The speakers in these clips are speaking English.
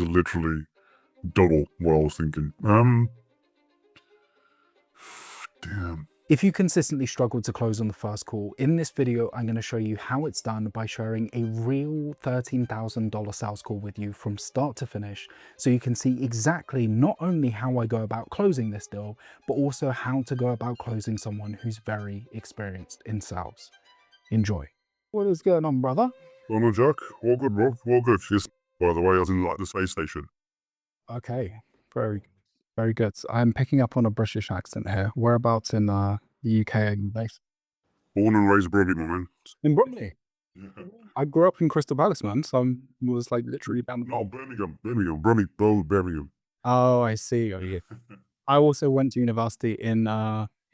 is literally double what I was thinking. Damn. If you consistently struggle to close on the first call, in this video, I'm going to show you how it's done by sharing a real $13,000 sales call with you from start to finish. So you can see exactly not only how I go about closing this deal, but also how to go about closing someone who's very experienced in sales. Enjoy. What is going on, brother? Oh no, Jack. All good, bro. All good. Yes. By the way, I was in like the space station. Okay, very good. I'm picking up on a British accent here. Whereabouts in the UK are you based? Born and raised Birmingham, man. In Bromley. I grew up in Crystal Palace, man, so I was like literally down the No, block. Birmingham. Oh, I see. Oh, yeah. I also went to university in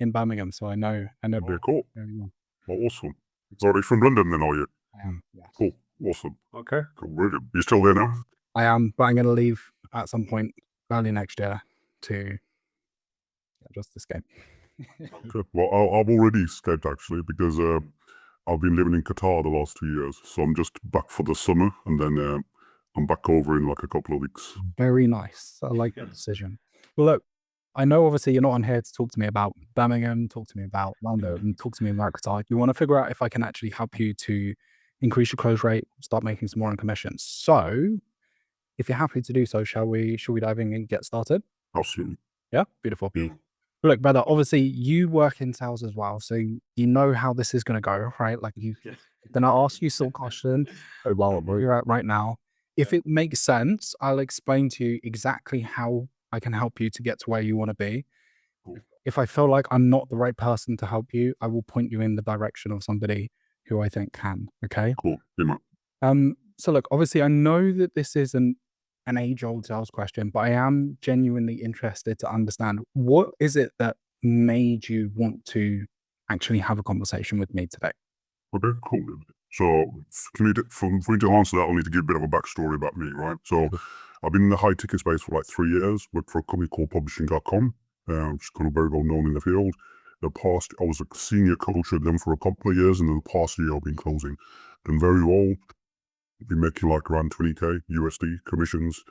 Birmingham, so I know Okay, cool. very well. Oh, awesome. So are you from London then, are you? I am, yes. Cool. Awesome. Okay. Cool. Brilliant. You still there now? I am, but I'm going to leave at some point early next year to just escape. Okay. Well, I've already escaped actually because I've been living in Qatar the last 2 years. So I'm just back for the summer and then I'm back over in like a couple of weeks. Very nice. I like that decision. Well, look, I know obviously you're not on here to talk to me about Birmingham, talk to me about London, and talk to me about Qatar. You want to figure out if I can actually help you to increase your close rate, start making some more on commissions. So if you're happy to do so, shall we dive in and get started? Absolutely. Yeah, beautiful. Yeah. Look, brother, obviously you work in sales as well, so you know how this is going to go, right? Like then I'll ask you some question about where you're at right now. If it makes sense, I'll explain to you exactly how I can help you to get to where you want to be. Cool. If I feel like I'm not the right person to help you, I will point you in the direction of somebody who I think can. Okay. Cool. Yeah, man. So look, obviously I know that this isn't an age-old sales question, but I am genuinely interested to understand what is it that made you want to actually have a conversation with me today? Okay, cool. So for me to answer that, I'll need to give a bit of a backstory about me, right? So I've been in the high ticket space for like 3 years, worked for a company called Publishing.com, which is kind of very well known in the field. The past, I was a senior coach at them for a couple of years, and then the past year I've been closing. Done very well. Been making like around 20K USD commissions.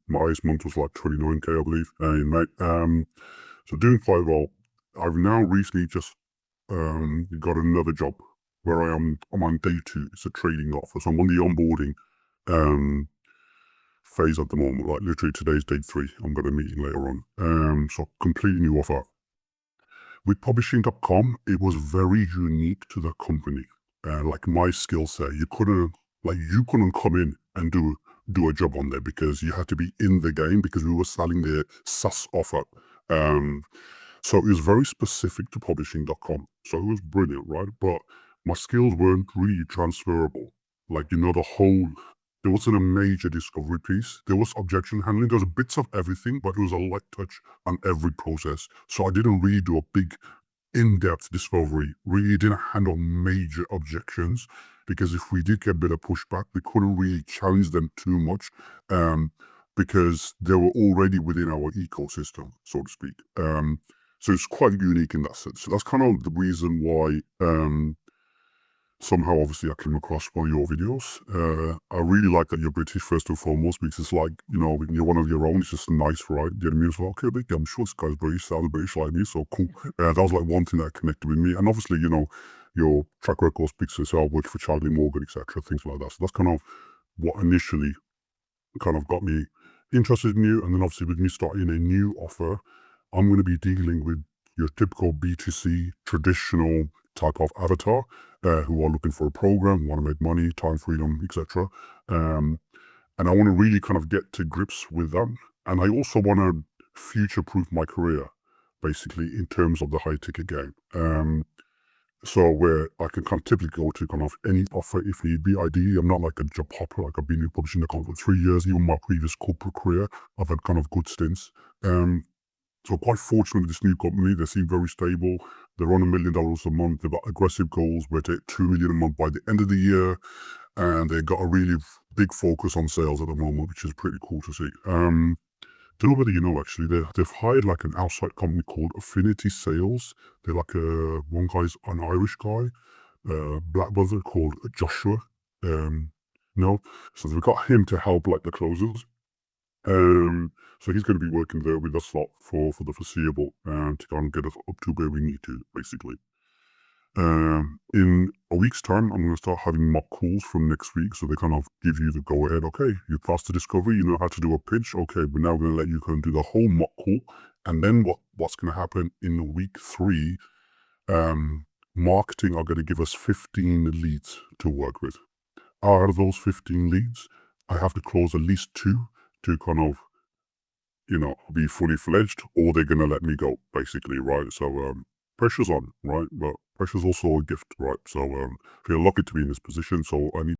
My highest month was like 29K, I believe. In May. So doing quite well. I've now recently just got another job where I'm on day 2. It's a trading offer. So I'm on the onboarding phase at the moment. Like literally today's day 3. I'm got a meeting later on. So completely new offer. With Publishing.com, it was very unique to the company. Like my skill set, you couldn't come in and do a job on there because you had to be in the game because we were selling the SaaS offer. So it was very specific to Publishing.com. So it was brilliant, right? But my skills weren't really transferable. Like, there wasn't a major discovery piece. There was objection handling. There was bits of everything, but it was a light touch on every process. So I didn't really do a big in-depth discovery, really didn't handle major objections because if we did get a bit of pushback, we couldn't really challenge them too much because they were already within our ecosystem, so to speak. So it's quite unique in that sense. So that's kind of the reason why somehow obviously I came across one of your videos. I really like that you're British first and foremost because it's like, when you're one of your own, it's just nice, right? The enemy was like, okay, big, I'm sure this guy's British, sounds British like me, so cool. That was like one thing that connected with me. And obviously, your track record speaks for itself, worked for Charlie Morgan, etc., things like that. So that's kind of what initially kind of got me interested in you. And then obviously with me starting a new offer, I'm going to be dealing with your typical B2C traditional type of avatar who are looking for a program, want to make money, time freedom, etc. And I want to really kind of get to grips with them. And I also want to future-proof my career, basically, in terms of the high-ticket game. So where I can kind of typically go to kind of any offer if need be. Ideally, I'm not like a job hopper, like I've been in Publishing.com for 3 years. Even my previous corporate career, I've had kind of good stints. So quite fortunate with this new company. They seem very stable. They're on $1 million a month. They've got aggressive goals where they hit $2 million a month by the end of the year. And they've got a really big focus on sales at the moment, which is pretty cool to see. Don't know whether you know actually, they've hired like an outside company called Affinity Sales. They're like one guy's an Irish guy, black brother called Joshua. No, so they've got him to help like the closers. So he's going to be working there with us lot for the foreseeable to kind of get us up to where we need to, basically. In a week's time, I'm going to start having mock calls from next week. So they kind of give you the go ahead. Okay, you passed the discovery. You know how to do a pitch. Okay, but now we're going to let you go and do the whole mock call. And then what's going to happen in week 3? Marketing are going to give us 15 leads to work with. Out of those 15 leads, I have to close at least 2 to kind of, be fully fledged, or they're going to let me go, basically, right? So, pressure's on, right? But pressure's also a gift, right? So, feel lucky to be in this position. So I need,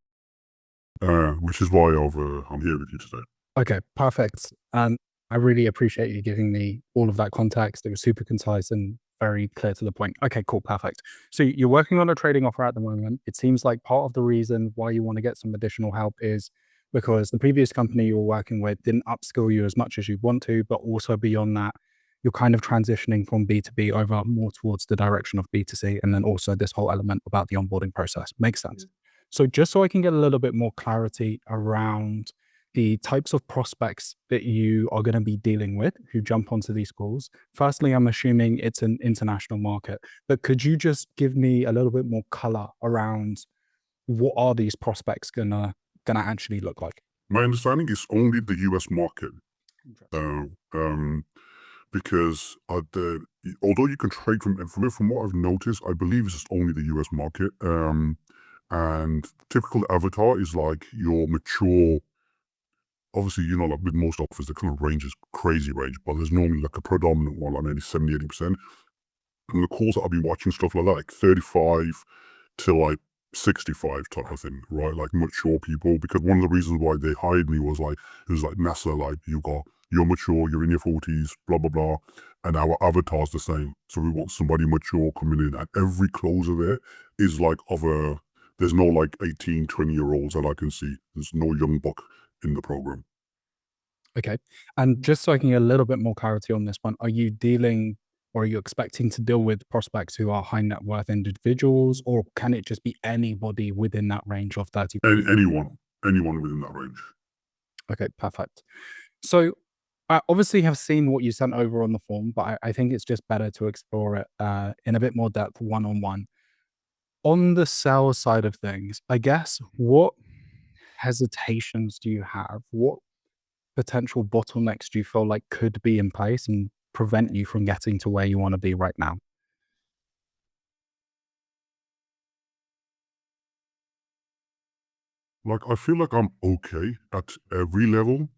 which is why I'm here with you today. Okay, perfect. And I really appreciate you giving me all of that context. It was super concise and very clear to the point. Okay, cool, perfect. So you're working on a trading offer at the moment. It seems like part of the reason why you want to get some additional help is because the previous company you were working with didn't upskill you as much as you want to, but also beyond that, you're kind of transitioning from B2B over more towards the direction of B2C. And then also this whole element about the onboarding process. Makes sense. So just so I can get a little bit more clarity around the types of prospects that you are going to be dealing with who jump onto these calls. Firstly, I'm assuming it's an international market, but could you just give me a little bit more color around what are these prospects gonna actually look like? My understanding is only the US market. Interesting. Because although you can trade from what I've noticed, I believe it's just only the US market. And typical avatar is like your mature. Obviously, like with most offers, the kind of range is crazy range, but there's normally like a predominant one, like maybe 70-80%. And the calls that I've been watching, stuff like 35 to like 65 type of thing, right? Like mature people. Because one of the reasons why they hired me was like, it was like NASA, like you're mature, you're in your 40s, blah, blah, blah. And our avatar's the same. So we want somebody mature coming in. And every closer there is like there's no like 18, 20-year-olds that I can see. There's no young buck in the program. Okay. And just so I can get a little bit more clarity on this one, are you dealing or are you expecting to deal with prospects who are high net worth individuals, or can it just be anybody within that range of 30? And anyone within that range. Okay, perfect. So I obviously have seen what you sent over on the form, but I think it's just better to explore it in a bit more depth one on one. On the sales side of things, I guess what hesitations do you have? What potential bottlenecks do you feel like could be in place and prevent you from getting to where you want to be right now? Like, I feel like I'm okay at every level,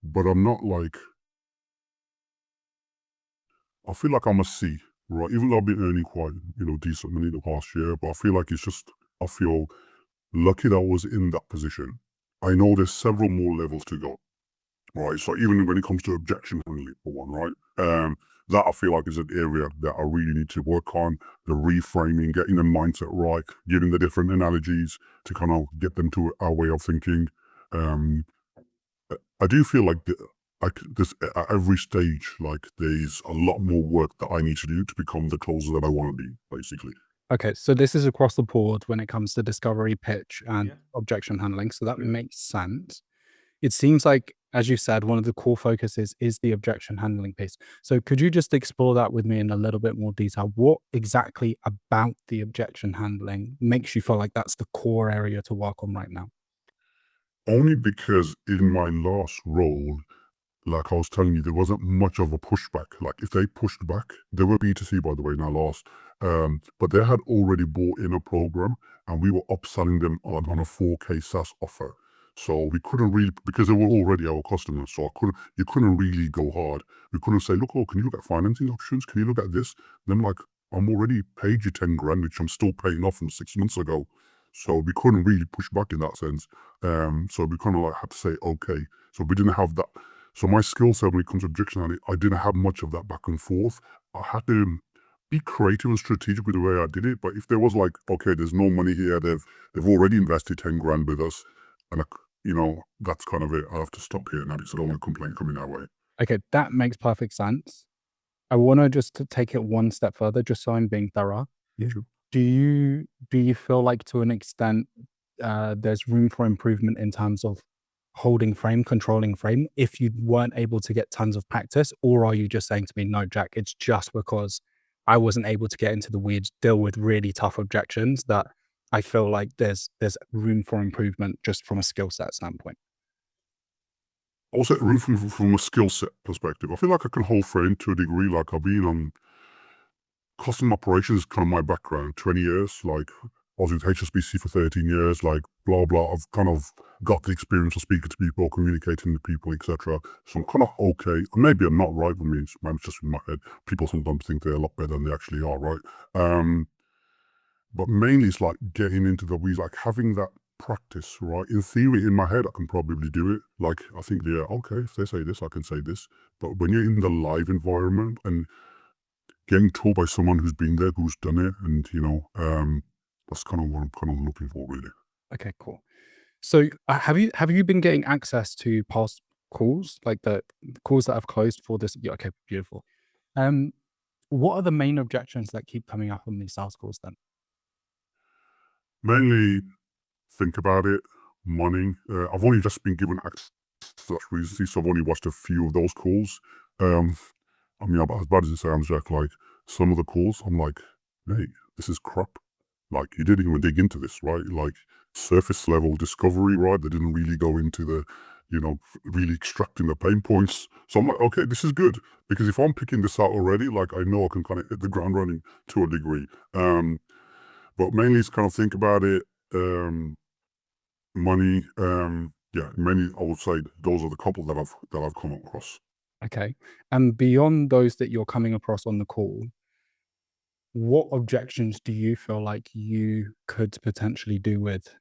but I'm not like, I feel like I'm a C, right? Even though I've been earning quite, decent money the past year, but I feel like I feel lucky that I was in that position. I know there's several more levels to go, right? So even when it comes to objection handling, for one, right? That I feel like is an area that I really need to work on, the reframing, getting the mindset right, giving the different analogies to kind of get them to our way of thinking. Um, I do feel like this at every stage, like there's a lot more work that I need to do to become the closer that I want to be, basically. Okay, so this is across the board when it comes to discovery, pitch, and Yeah. objection handling. So that Yeah. makes sense. It seems like, as you said, one of the core focuses is the objection handling piece. So could you just explore that with me in a little bit more detail? What exactly about the objection handling makes you feel like that's the core area to work on right now? Only because in my last role, like I was telling you, there wasn't much of a pushback. Like if they pushed back, they were B2C by the way, now last. But they had already bought in a program and we were upselling them on a 4K SaaS offer. So we couldn't really, because they were already our customers. So you couldn't really go hard. We couldn't say, look, can you look at financing options? Can you look at this? Then like, I'm already paid you 10 grand, which I'm still paying off from 6 months ago. So we couldn't really push back in that sense. So we kind of like had to say, okay. So we didn't have that. So my skill set when it comes to objection handling, I didn't have much of that back and forth. I had to be creative and strategic with the way I did it. But if there was like, okay, there's no money here, they've already invested 10 grand with us, and that's kind of it. I have to stop here now because I don't want a complaint coming our way. Okay, that makes perfect sense. I want to just to take it one step further, just so I'm being thorough. Yeah, sure. Do you feel like to an extent there's room for improvement in terms of holding frame, controlling frame, if you weren't able to get tons of practice? Or are you just saying to me, no, Jack, it's just because I wasn't able to get into the weeds, deal with really tough objections, that I feel like there's room for improvement just from a skill set standpoint? Also, from a skill set perspective, I feel like I can hold frame to a degree. Like I've been on custom operations, kind of my background, 20 years. Like I was with HSBC for 13 years. Like blah blah. I've kind of got the experience of speaking to people, communicating with people, etc. So I'm kind of okay. Maybe I'm not right. I mean, it's just in my head. People sometimes think they're a lot better than they actually are, right? But mainly it's like getting into the weeds, like having that practice, right? In theory, in my head, I can probably do it. Like, I think, yeah, okay, if they say this, I can say this. But when you're in the live environment and getting told by someone who's been there, who's done it, and, that's kind of what I'm kind of looking for, really. Okay, cool. So have you been getting access to past calls, like the calls that have closed for this? Yeah, okay, beautiful. Um, what are the main objections that keep coming up on these sales calls then? Mainly think about it, money. I've only just been given access to that recently, so I've only watched a few of those calls. Um, I mean, as bad as it sounds, Jack, like some of the calls, I'm like, hey, this is crap. Like, you didn't even dig into this, right? Like, surface level discovery, right? They didn't really go into the, really extracting the pain points. So I'm like, okay, this is good. Because if I'm picking this out already, like, I know I can kind of hit the ground running to a degree. But mainly it's kind of think about it, money, yeah, mainly I would say those are the couple that I've come across. Okay. And beyond those that you're coming across on the call, what objections do you feel like you could potentially do with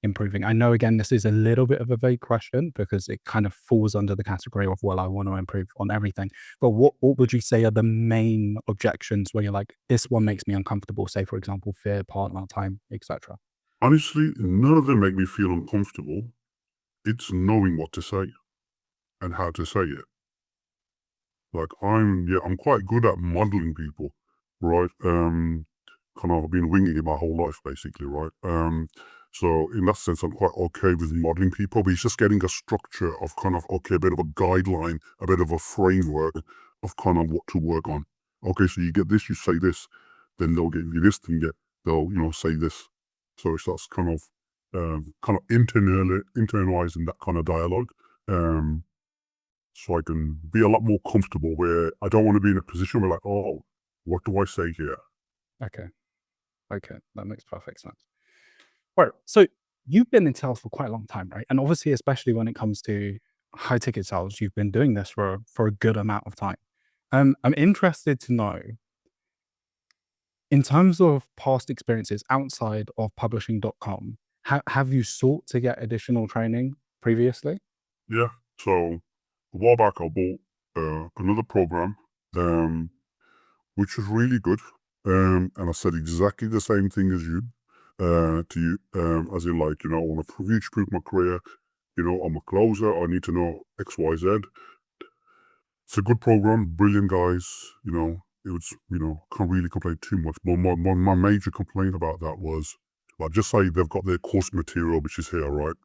improving? I know, again, this is a little bit of a vague question because it kind of falls under the category of, well, I want to improve on everything. But what would you say are the main objections where you're like, this one makes me uncomfortable? Say, for example, fear, partner, time, etc. Honestly, none of them make me feel uncomfortable. It's knowing what to say and how to say it. Like I'm quite good at modeling people, right? Kind of been winging it my whole life, basically, right? So in that sense, I'm quite okay with modeling people, but it's just getting a structure of kind of, okay, a bit of a guideline, a bit of a framework of kind of what to work on. Okay, so you get this, you say this, then they'll give you this, then they'll, say this. So it's that's kind of internalizing that kind of dialogue. Um, so I can be a lot more comfortable where I don't want to be in a position where like, oh, what do I say here? Okay. Okay. That makes perfect sense. Right. So you've been in sales for quite a long time, right? And obviously, especially when it comes to high ticket sales, you've been doing this for a good amount of time. I'm interested to know, in terms of past experiences outside of publishing.com, have you sought to get additional training previously? Yeah. So a while back, I bought another program, um, which was really good. And I said exactly the same thing as you, to you, as in like, I want to future-proof my career. I'm a closer. I need to know X, Y, Z. It's a good program, brilliant guys. It was, can't really complain too much. But my major complaint about that was, like, just say they've got their course material, which is here, right?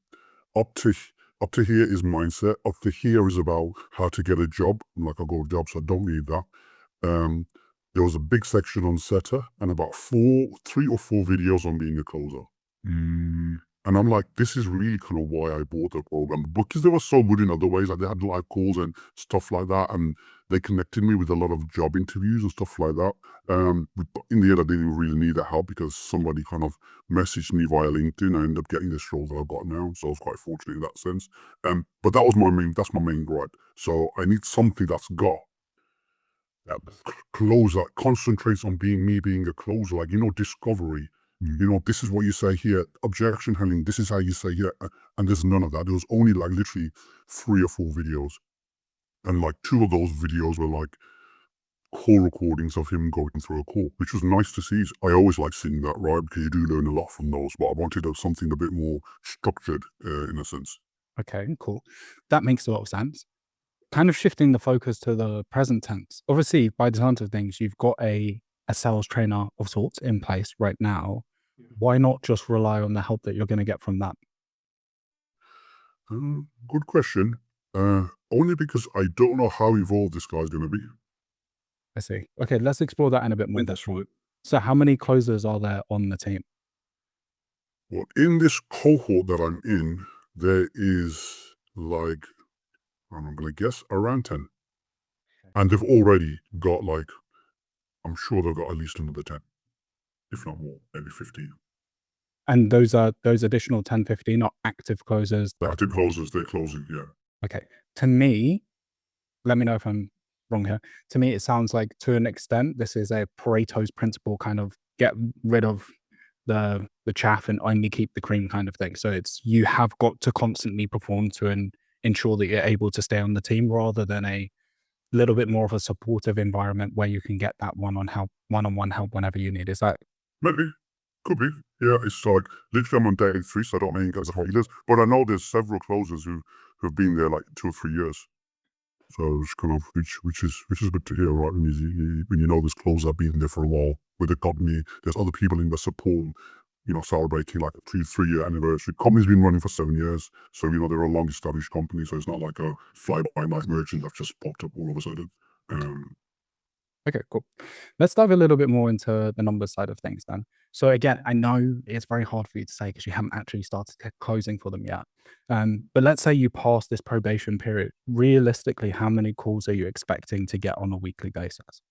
Up to up to here is mindset. Up to here is about how to get a job. I'm like, I got a job, so I don't need that. Um, there was a big section on SETA and about 3 or 4 videos on being a closer. And I'm like, this is really kind of why I bought the program, because they were so good in other ways. Like they had live calls and stuff like that, and they connected me with a lot of job interviews and stuff like that. But in the end, I didn't really need that help because somebody kind of messaged me via LinkedIn. And I ended up getting this role that I've got now, so I was quite fortunate in that sense. But that's my main gripe. So I need something that's got that closer, concentrates on me being a closer, like, discovery. This is what you say here, objection handling, this is how you say here. And there's none of that. There was only like literally 3 or 4 videos. And like 2 of those videos were like call recordings of him going through a call, which was nice to see. I always like seeing that, right? Because you do learn a lot from those, but I wanted something a bit more structured, in a sense. Okay, cool. That makes a lot of sense. Kind of shifting the focus to the present tense. Obviously, by the sounds of things, you've got a sales trainer of sorts in place right now. Why not just rely on the help that you're going to get from that? Good question. Only because I don't know how evolved this guy's going to be. I see. Okay, let's explore that in a bit more That's depth. right. So how many closers are there on the team? Well, in this cohort that I'm in, there is like, I'm going to guess, around 10. And they've already got like, I'm sure they've got at least another 10, if not more, maybe 15. And those additional 10, 15 are active closers. The active closers, they're closing, yeah. Okay. To me, let me know if I'm wrong here. To me, it sounds like to an extent, this is a Pareto's principle, kind of get rid of the chaff and only keep the cream kind of thing. So it's you have got to constantly perform to ensure that you're able to stay on the team rather than a little bit more of a supportive environment where you can get that one-on-one help whenever you need. Is that Maybe. Could be. Yeah, it's like, literally I'm on day 3, so I don't mean guys are leaders. But I know there's several closers who've been there like 2 or 3 years. So it's kind of, which is good to hear, right? When you know this closer have been there for a while with the company, there's other people in the support, celebrating like a 3-year anniversary. Company's been running for 7 years, so they're a long established company, so it's not like a fly-by-night merchant that just popped up all of a sudden. okay? Cool. Let's dive a little bit more into the numbers side of things then. So again, I know it's very hard for you to say because you haven't actually started closing for them yet. But let's say you pass this probation period. Realistically, how many calls are you expecting to get on a weekly basis?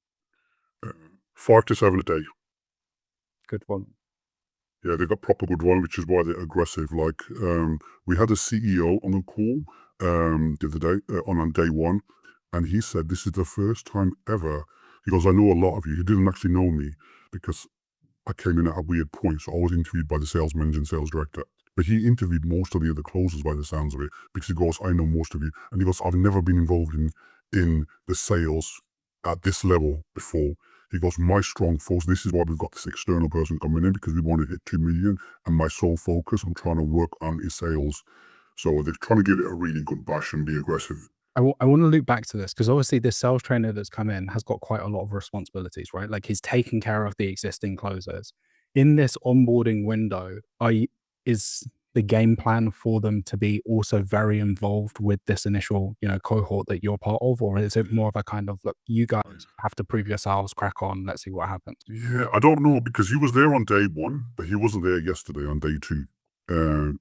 5 to 7 a day. Good one. Yeah, they got proper good one, which is why they're aggressive. Like, we had a CEO on the call the other day, on day 1, and he said, this is the first time ever. He goes, I know a lot of you. He didn't actually know me because I came in at a weird point. So I was interviewed by the sales manager and sales director. But he interviewed most of the other closers by the sounds of it, because he goes, I know most of you. And he goes, I've never been involved in the sales at this level before. He goes, my strong force, this is why we've got this external person coming in, because we want to hit 2 million. And my sole focus, I'm trying to work on is sales. So they're trying to give it a really good bash and be aggressive. I want to loop back to this because obviously this sales trainer that's come in has got quite a lot of responsibilities, right? Like he's taking care of the existing closers. In this onboarding window, is the game plan for them to be also very involved with this initial, cohort that you're part of, or is it more of a kind of look, you guys have to prove yourselves, crack on, let's see what happens? Yeah, I don't know, because he was there on day 1, but he wasn't there yesterday on day 2.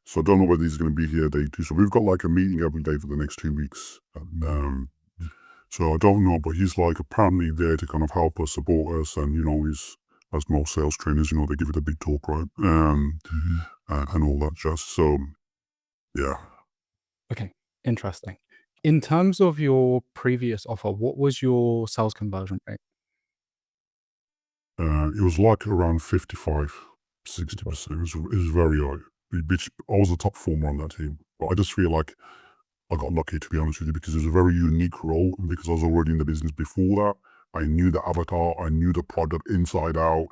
So I don't know whether he's going to be here day 2. So we've got like a meeting every day for the next 2 weeks. And, so I don't know, but he's like apparently there to kind of help us, support us, and he's, as most sales trainers, they give it a big talk, right? And all that jazz. So yeah. Okay, interesting. In terms of your previous offer, what was your sales conversion rate? It was like around 55, 60%. It was very high. Which I was the top performer on that team. But I just feel like I got lucky, to be honest with you, because it was a very unique role, and because I was already in the business before that, I knew the avatar, I knew the product inside out.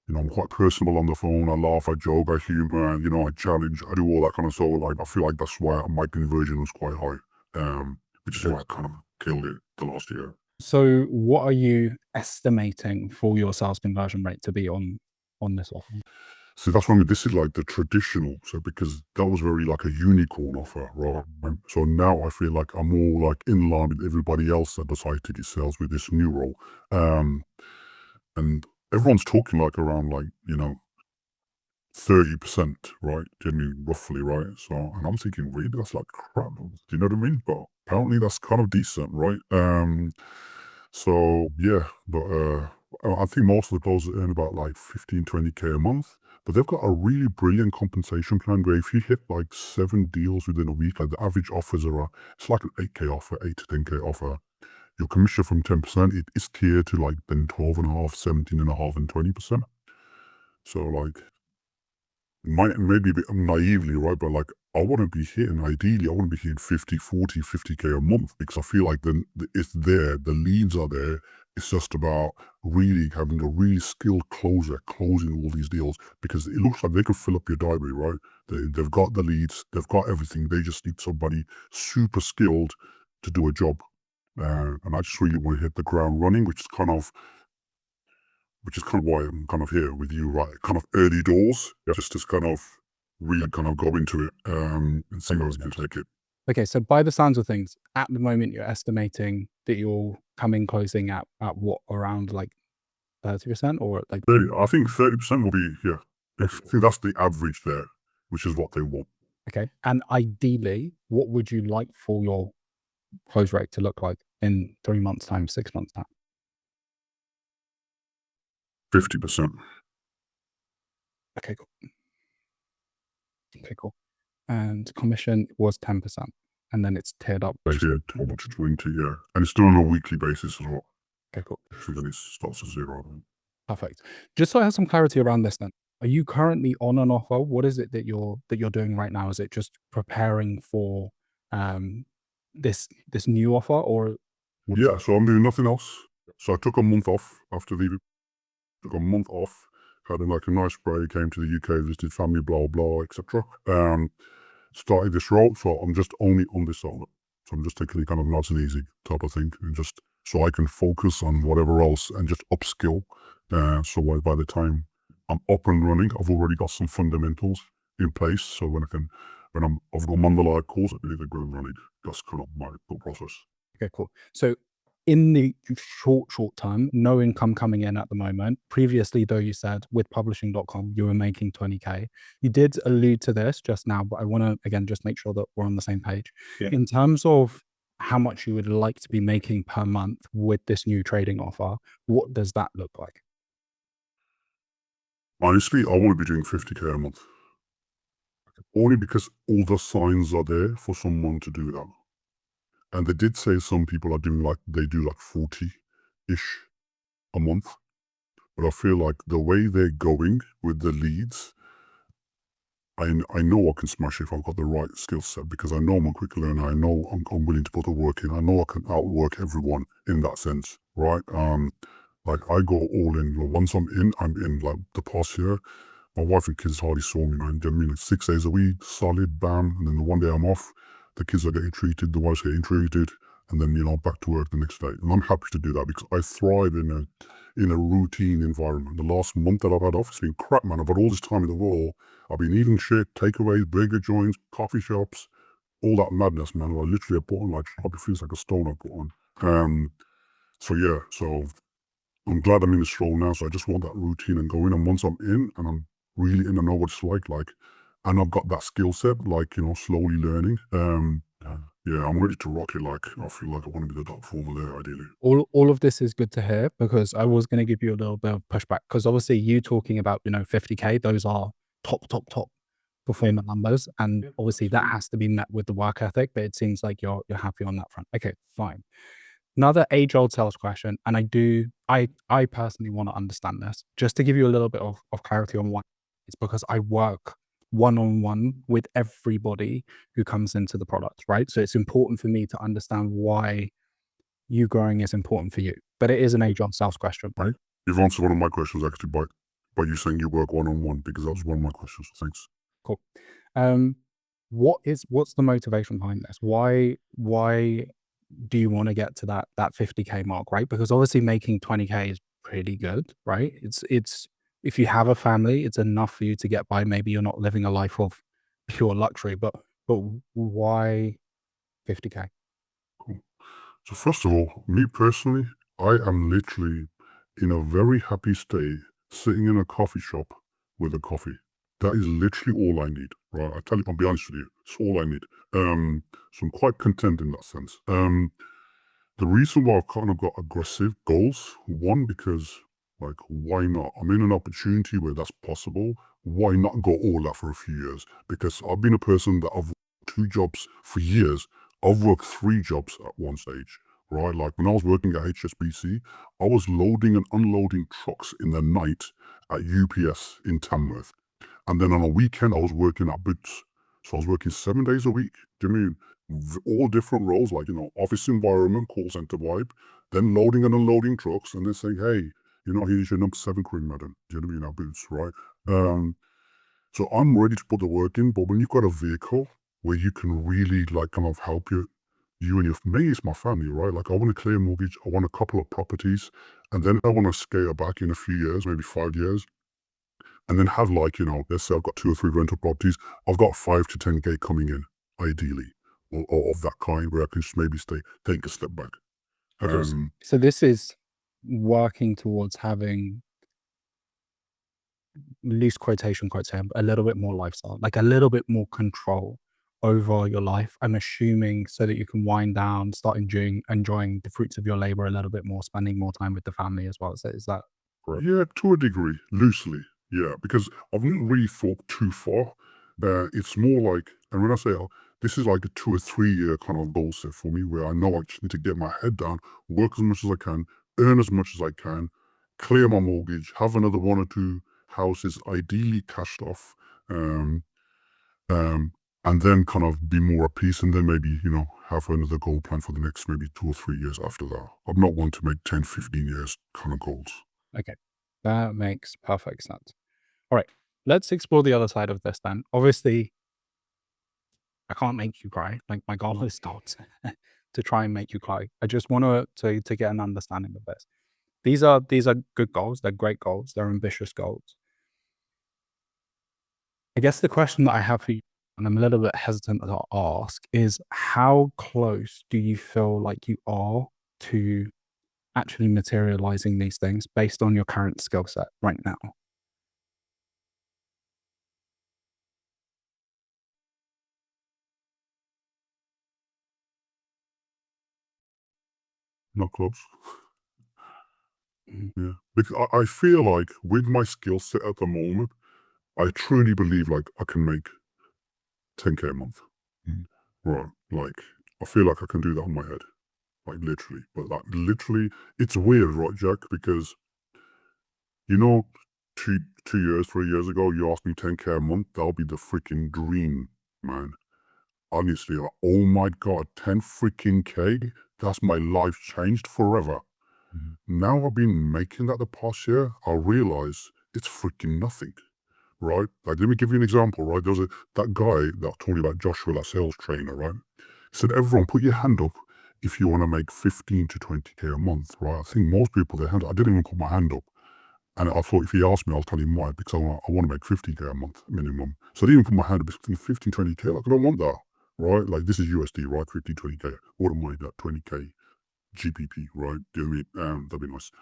I'm quite personable on the phone. I laugh, I joke, I humor, and I challenge, I do all that kind of stuff. Like, I feel like that's why my conversion was quite high, which is why I kind of killed it the last year. So what are you estimating for your sales conversion rate to be on this offer? So that's when this is like the traditional. So because that was very like a unicorn offer, right? So now I feel like I'm more like in line with everybody else that decided to get sales with this new role. And everyone's talking like around like, 30%, right? Genuinely, roughly, right? So, and I'm thinking, really, that's like crap. Do you know what I mean? But apparently that's kind of decent, right? So yeah, but I think most of the closers earn about like 15, 20K a month. But they've got a really brilliant compensation plan where if you hit like 7 deals within a week, like the average offers are, it's like an 8K offer, 8 to 10K offer. Your commission from 10%, it is tiered to like then 12.5, 17.5, and 20%. So like, maybe a bit naively, right? But like, ideally, I want to be hitting 50, 40, 50K a month, because I feel like then it's there, the leads are there. It's just about really having a really skilled closer closing all these deals, because it looks like they can fill up your diary, right? They've got the leads, they've got everything. They just need somebody super skilled to do a job. And I just really want to hit the ground running, which is kind of why I'm kind of here with you, right? Kind of early doors, just to kind of really kind of go into it and see where I was going to take it. Okay, so by the sounds of things, at the moment you're estimating that you'll come in closing at what, around like 30% or like, I think 30% will be, yeah. I think that's the average there, which is what they want. okay. And ideally, what would you like for your close rate to look like in 3 months' time, 6 months' time? 50%. Okay, cool. Okay, cool. And commission was 10%, and then it's tiered up. Yeah, to 20, yeah. And it's done on a weekly basis as well. Okay, cool. So then it starts at 0. Perfect. Just so I have some clarity around this then, are you currently on an offer? What is it that you're doing right now? Is it just preparing for this new offer, or Yeah, so I'm doing nothing else. So I took a month off after leaving. Took a month off, had like a nice break, came to the UK, visited family, blah, blah, etc. Started this role, so I'm just only on this solo. So I'm just taking it kind of nice and easy type of thing, and just so I can focus on whatever else and just upskill. So by the time I'm up and running, I've already got some fundamentals in place. So when I've got Mandala calls, I believe they're going running. That's kind of my thought process. okay, cool. So in the short term, no income coming in at the moment. Previously, though, you said with publishing.com, you were making 20K. You did allude to this just now, but I want to, again, just make sure that we're on the same page. Yeah. In terms of how much you would like to be making per month with this new trading offer, what does that look like? Honestly, I want to be doing 50K a month. Only because all the signs are there for someone to do that. And they did say some people are doing they do like 40-ish a month. But I feel like the way they're going with the leads, I know I can smash it if I've got the right skill set, because I know I'm a quick learner. I know I'm willing to put the work in. I know I can outwork everyone in that sense, right? Like I go all in. Once I'm in. Like the past year, my wife and kids hardly saw me, man. Do you know what I mean? Like 6 days a week, solid, bam. And then the one day I'm off, the kids are getting treated, the wife's getting treated, and then, back to work the next day. And I'm happy to do that because I thrive in a routine environment. The last month that I've had off, it's been crap, man. I've had all this time in the world. I've been eating shit, takeaways, burger joints, coffee shops, all that madness, man. I literally put on probably feels like a stone I put on. So yeah, so I'm glad I'm in this role now. So I just want that routine and go in. And once I'm in and I'm really in, I know what it's like, and I've got that skill set, slowly learning. Yeah, I'm ready to rock it. I feel like I want to be the top performer there, ideally. All of this is good to hear, because I was going to give you a little bit of pushback, because obviously you talking about 50K, those are top performance numbers, and obviously that has to be met with the work ethic. But it seems like you're happy on that front. Okay, fine. Another age-old sales question, and I personally want to understand this, just to give you a little bit of clarity on why. It's because I work one-on-one with everybody who comes into the product, right? So it's important for me to understand why you growing is important for you. But it is an age-old sales question. Right? You've answered one of my questions actually by you saying you work one-on-one, because that was one of my questions. Thanks. Cool. What's the motivation behind this? Why do you want to get to that 50K mark, right? Because obviously making 20K is pretty good, right? It's if you have a family, it's enough for you to get by. Maybe you're not living a life of pure luxury, but why 50K? Cool. So first of all, me personally, I am literally in a very happy state, sitting in a coffee shop with a coffee. That is literally all I need, right? I tell you, I'll be honest with you, it's all I need. So I'm quite content in that sense. The reason why I've kind of got aggressive goals, one, because why not? I'm in an opportunity where that's possible. Why not go all out for a few years? Because I've been a person that I've worked 2 jobs for years. I've worked 3 jobs at one stage, right? Like when I was working at HSBC, I was loading and unloading trucks in the night at UPS in Tamworth. And then on a weekend, I was working at Boots. So I was working 7 days a week. Do you mean all different roles, office environment, call center vibe, then loading and unloading trucks, and then saying, hey, here's your number 7 crew, madam. Do you know what I mean? At Boots, right? So I'm ready to put the work in, but when you've got a vehicle where you can really kind of help you and your, me, it's my family, right? Like I want to clear a mortgage, I want a couple of properties, and then I want to scale back in a few years, maybe 5 years. and then have like, you know, let's say I've got 2 or 3 rental properties, I've got 5 to 10K coming in, ideally, or of that kind where I can just maybe take a step back. So this is working towards having, loose quotation quotes here, a little bit more lifestyle, like a little bit more control over your life. I'm assuming so that you can wind down, start enjoying the fruits of your labor a little bit more, spending more time with the family as well. So is that correct? Yeah, to a degree, loosely. Yeah, because I've not really thought too far. It's more like, and when I say this is like a 2 or 3 year kind of goal set for me, where I know I just need to get my head down, work as much as I can, earn as much as I can, clear my mortgage, have another 1 or 2 houses, ideally cashed off, um, um, and then kind of be more at peace, and then maybe, you know, have another goal plan for the next maybe 2 or 3 years after that. I'm not one to make 10, 15 years kind of goals. Okay, that makes perfect sense. All right, let's explore the other side of this then. Obviously, I can't make you cry. Like my goal is not to try and make you cry. I just want to get an understanding of this. These are good goals. They're great goals. They're ambitious goals. I guess the question that I have for you, and I'm a little bit hesitant to ask, is how close do you feel like you are to actually materializing these things based on your current skill set right now? Not close. Mhm. Yeah, because I feel like with my skill set at the moment, I truly believe like I can make 10K a month. Mhm. Right. Like I feel like I can do that on my head. Like literally. But like literally, it's weird, right, Jack? Because you know, two years, 3 years ago, you asked me 10K a month, that'll be the freaking dream, man. Honestly, like, oh my god, 10 freaking K? That's my life changed forever. Mhm. Now I've been making that the past year, I realize it's freaking nothing, right? Like, let me give you an example, right? There was that guy that I told you about, Joshua, that sales trainer, right? He said, everyone put your hand up if you want to make 15 to 20K a month, right? I think most people, their hand up. I didn't even put my hand up. And I thought if he asked me, I'll tell him why, because I want to make 50K a month minimum. So I didn't even put my hand up between 15, 20K. Like, I don't want that, right? Like, this is USD, right? 15, 20K. I wouldn't mind that 20K GPP, right? Do you know what I mean? That'd be nice.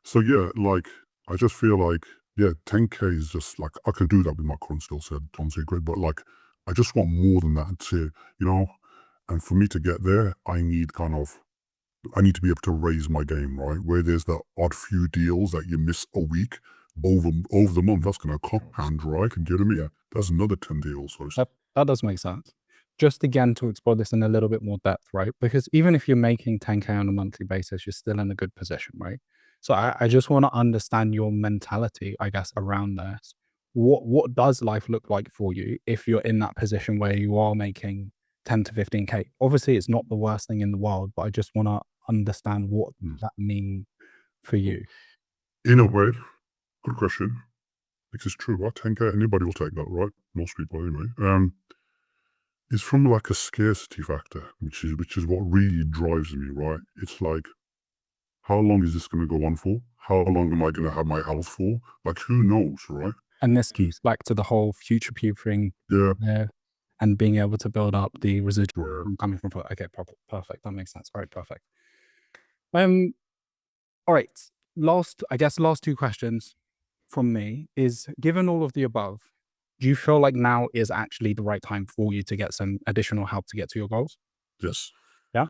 So yeah, like I just feel like yeah, 10K is just like I can do that with my current skill set. Don't say great, but like I just want more than that to you know. And for me to get there, I need to be able to raise my game, right? Where there's the odd few deals that you miss a week over the month, that's gonna compound, right? And you know what I mean? That's another 10 deals. So That does make sense. Just again to explore this in a little bit more depth, right? Because even if you're making 10K on a monthly basis, you're still in a good position, right? So I just want to understand your mentality, I guess, around this. What does life look like for you if you're in that position where you are making 10 to 15K? Obviously, it's not the worst thing in the world, but I just want to understand what that means for you. in a way, good question. This is true, right? 10K, anybody will take that, right? Most people anyway. It's from like a scarcity factor, which is what really drives me, right? It's like, how long is this going to go on for? How long am I going to have my health for? Like, who knows, right? And this keys back to the whole future proofing Yeah, and being able to build up the residual yeah. coming from. Okay, perfect. That makes sense. All right, perfect. Um, all right. Last two questions from me is: given all of the above, do you feel like now is actually the right time for you to get some additional help to get to your goals? Yes. Yeah.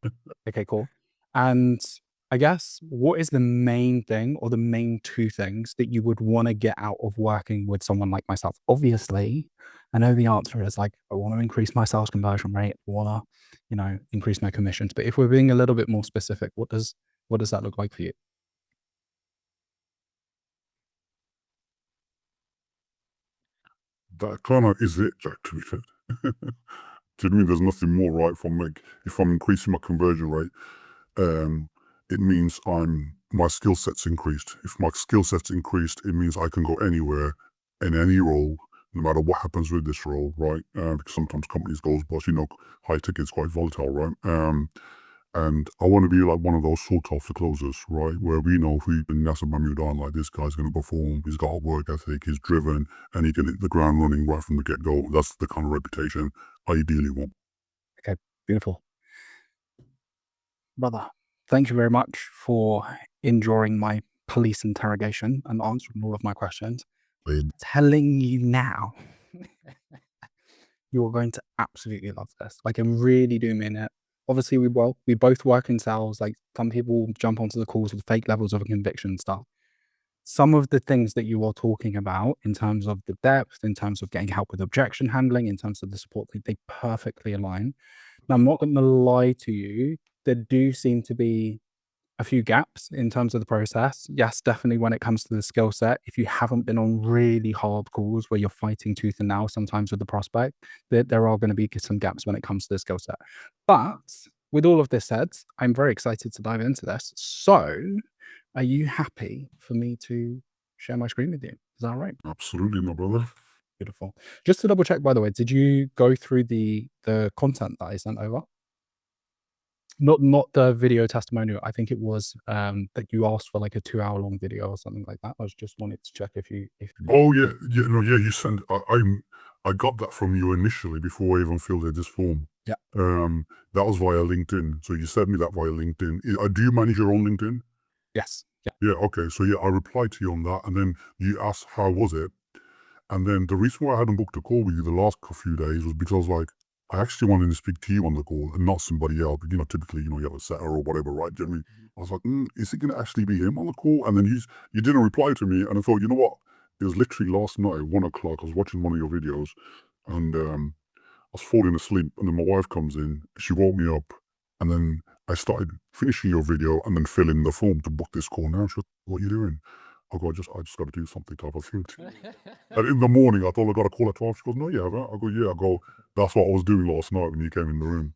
Okay, cool. And I guess what is the main thing or the main two things that you would want to get out of working with someone like myself? Obviously, I know the answer is like, I want to increase my sales conversion rate, I want to, increase my commissions. But if we're being a little bit more specific, what does that look like for you? That kind of is it, Jack, to be fair. Do you know what I mean? There's nothing more, right? If I'm increasing my conversion rate, um, it means my skill set's increased. If my skill set's increased, it means I can go anywhere in any role, no matter what happens with this role, right? Because sometimes companies goes bust, high ticket's quite volatile, right? And I want to be like one of those sort of closers, right? Where we know if we bring Nasser Mahmoud on, like this guy's going to perform, he's got a work ethic, he's driven, and he can hit the ground running right from the get-go. That's the kind of reputation I ideally want. Okay, beautiful. Brother, thank you very much for enduring my police interrogation and answering all of my questions. Played Telling you now, you are going to absolutely love this. Like, I really do mean it. Obviously, we both work in sales. Like, some people jump onto the calls with fake levels of conviction and stuff. Some of the things that you are talking about in terms of the depth, in terms of getting help with objection handling, in terms of the support, they perfectly align. Now, I'm not going to lie to you. There do seem to be a few gaps in terms of the process. Yes, definitely when it comes to the skill set, if you haven't been on really hard calls where you're fighting tooth and nail sometimes with the prospect, there are going to be some gaps when it comes to the skill set. But with all of this said, I'm very excited to dive into this. So, are you happy for me to share my screen with you? Is that all right? absolutely, my brother. Beautiful. Just to double check, by the way, did you go through the content that I sent over? Not the video testimonial. I think it was that you asked for like a 2-hour long video or something like that. I was just wanted to check if Oh yeah, you sent. I got that from you initially before I even filled out this form. Yeah. That was via LinkedIn. So you sent me that via LinkedIn. Do you manage your own LinkedIn? Yes. Yeah. Yeah. Okay. So yeah, I replied to you on that, and then you asked how was it, and then the reason why I hadn't booked a call with you the last few days was because like I actually wanted to speak to you on the call and not somebody else. You know, typically, you have a setter or whatever, right? Do you know what I mean? I was like, is it going to actually be him on the call? And then you didn't reply to me, and I thought, you know what? It was literally last night, 1 o'clock. I was watching one of your videos, and I was falling asleep, and then my wife comes in. She woke me up, and then I started finishing your video and then filling the form to book this call. Now she goes, "What are you doing?" I go, I just got to do something type of thing. And in the morning, I thought I got a call at 12. She goes, "No, you haven't." I go, "Yeah." I go, "That's what I was doing last night when you came in the room,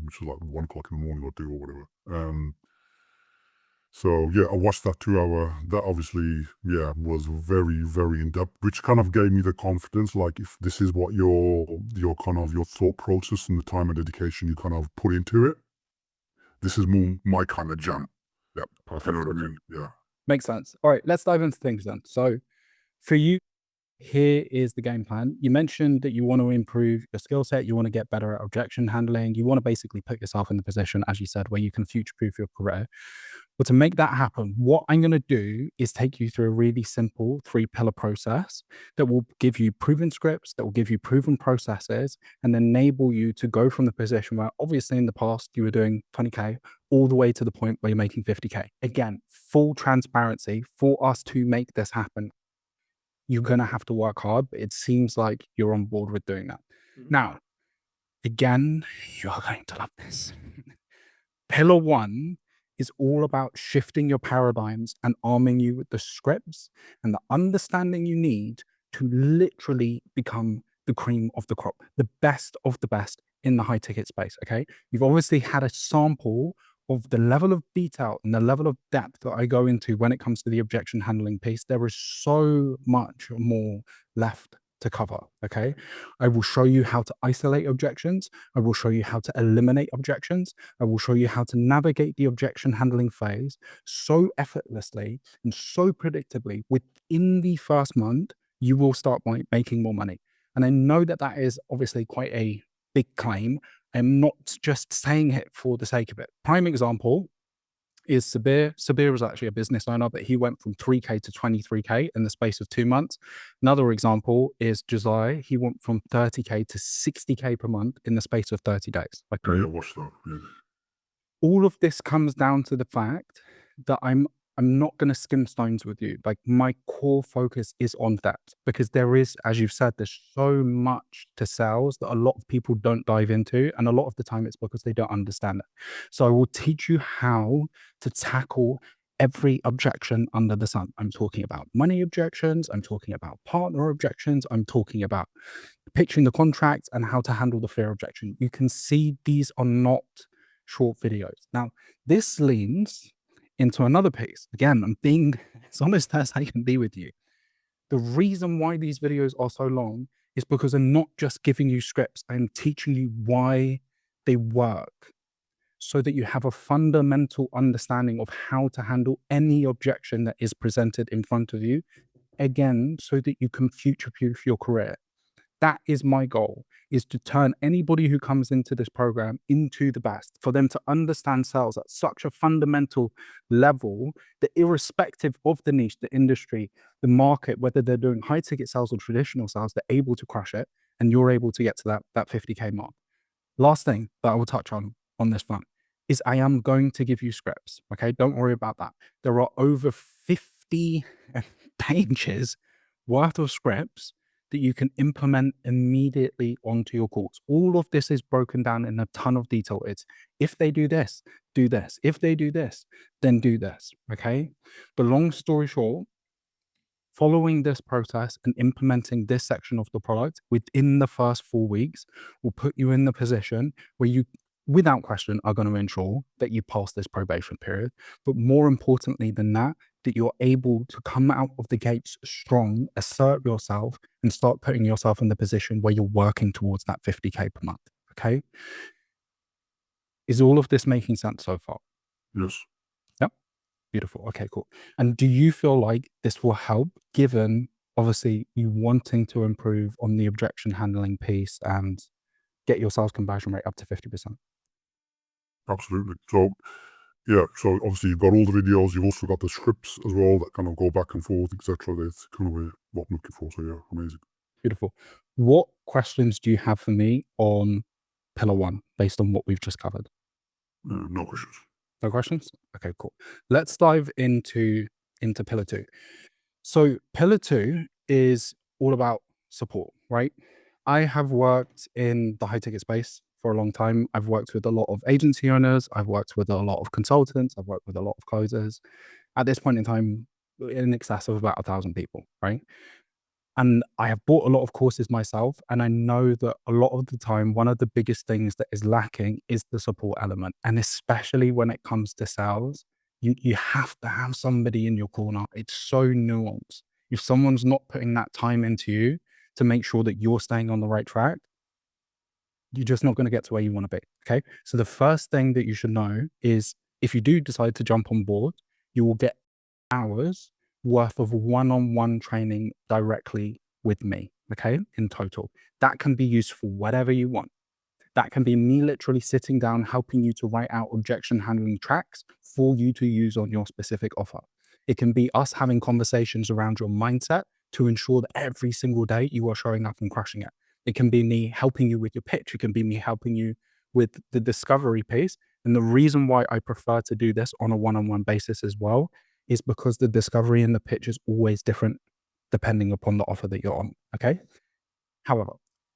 which was like 1 o'clock in the morning or 2 or whatever." So yeah, I watched that 2 hour. That obviously, yeah, was very, very in depth, which kind of gave me the confidence. Like, if this is what your kind of your thought process and the time and dedication you kind of put into it, this is more my kind of jam. Yeah, you know what I mean? Yeah. Makes sense. All right, let's dive into things then. So, for you, here is the game plan. You mentioned that you want to improve your skill set, you want to get better at objection handling, you want to basically put yourself in the position, as you said, where you can future proof your career. But to make that happen, what I'm going to do is take you through a really simple 3-pillar process that will give you proven scripts, that will give you proven processes, and enable you to go from the position where obviously in the past you were doing 20K all the way to the point where you're making 50K. Again, full transparency. For us to make this happen, you're going to have to work hard, but it seems like you're on board with doing that. Now, again, you are going to love this. Pillar 1 is all about shifting your paradigms and arming you with the scripts and the understanding you need to literally become the cream of the crop, the best of the best in the high ticket space. Okay. You've obviously had a sample of the level of detail and the level of depth that I go into when it comes to the objection handling piece. There is so much more left to cover. Okay. I will show you how to isolate objections. I will show you how to eliminate objections. I will show you how to navigate the objection handling phase so effortlessly and so predictably. Within the first month, you will start making more money. And I know that that is obviously quite a big claim. I'm not just saying it for the sake of it. Prime example is Sabir. Sabir was actually a business owner, but he went from 3K to 23K in the space of 2 months. Another example is Josiah. He went from 30K to 60K per month in the space of 30 days. Like, Yeah, I watched that. Yeah. all of this comes down to the fact that I'm not going to skim stones with you. Like, my core focus is on that, because there is, as you've said, there's so much to sales that a lot of people don't dive into. And a lot of the time it's because they don't understand it. So I will teach you how to tackle every objection under the sun. I'm talking about money objections. I'm talking about partner objections. I'm talking about pitching the contract and how to handle the fear objection. You can see these are not short videos. Now, this leans into another piece. Again, I'm being as honest as I can be with you. The reason why these videos are so long is because I'm not just giving you scripts, I'm teaching you why they work. so that you have a fundamental understanding of how to handle any objection that is presented in front of you. Again, so that you can future-proof your career. That is my goal, is to turn anybody who comes into this program into the best, for them to understand sales at such a fundamental level that irrespective of the niche, the industry, the market, whether they're doing high ticket sales or traditional sales, they're able to crush it and you're able to get to that 50K mark. Last thing that I will touch on this front is I am going to give you scripts. Okay, don't worry about that. There are over 50 pages worth of scripts that you can implement immediately onto your calls. All of this is broken down in a ton of detail. It's if they do this, do this. If they do this, then do this. Okay. But long story short, following this process and implementing this section of the product within the first 4 weeks will put you in the position where you, without question, are going to ensure that you pass this probation period. But more importantly than that, that you're able to come out of the gates strong, assert yourself, and start putting yourself in the position where you're working towards that 50K per month. Okay. Is all of this making sense so far? Yes. Yep. Beautiful. Okay, cool. And do you feel like this will help, given obviously you wanting to improve on the objection handling piece and get your sales conversion rate up to 50%? Absolutely. So, yeah, so obviously you've got all the videos, you've also got the scripts as well that kind of go back and forth, etc. That's kind of what I'm looking for. So, yeah, amazing. Beautiful. What questions do you have for me on pillar one based on what we've just covered? No questions. No questions? Okay, cool. Let's dive into pillar two. So pillar two is all about support, right? I have worked in the high ticket space for a long time. I've worked with a lot of agency owners. I've worked with a lot of consultants. I've worked with a lot of closers. At this point in time, in excess of about 1,000 people, right? And I have bought a lot of courses myself, and I know that a lot of the time, one of the biggest things that is lacking is the support element. And especially when it comes to sales, you have to have somebody in your corner. It's so nuanced. If someone's not putting that time into you to make sure that you're staying on the right track, you're just not going to get to where you want to be. Okay. So the first thing that you should know is if you do decide to jump on board, you will get hours worth of one-on-one training directly with me. Okay. In total, that can be used for whatever you want. That can be me literally sitting down, helping you to write out objection handling tracks for you to use on your specific offer. It can be us having conversations around your mindset to ensure that every single day you are showing up and crushing it. It can be me helping you with your pitch. It can be me helping you with the discovery piece. And the reason why I prefer to do this on a one-on-one basis as well is because the discovery and the pitch is always different depending upon the offer that you're on. Okay. However,